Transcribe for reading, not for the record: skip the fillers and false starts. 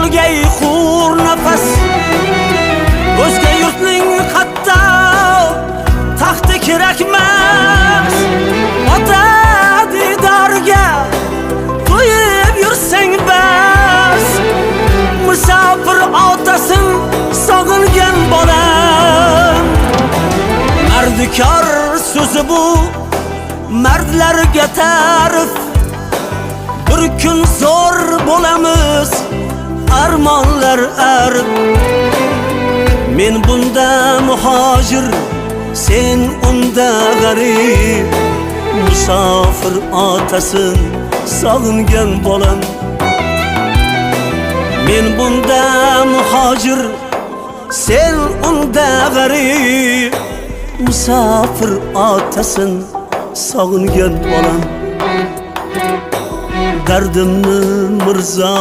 olgay xur nafas o'zga yurtning hatta taxti kerakmas ota didorga to'yib yursang bas musofir otasin sog'ingan bolam mardikor so'zi bu mardlarga ta'rif bir kun zo'r bo'lamiz armonlar arib men bunda muhojir sen unda g'arib musofir otasin sog'ingan bolam men bunda muhojir sen unda g'arib musofir otasin sog'ingan bolam dardimni mirzo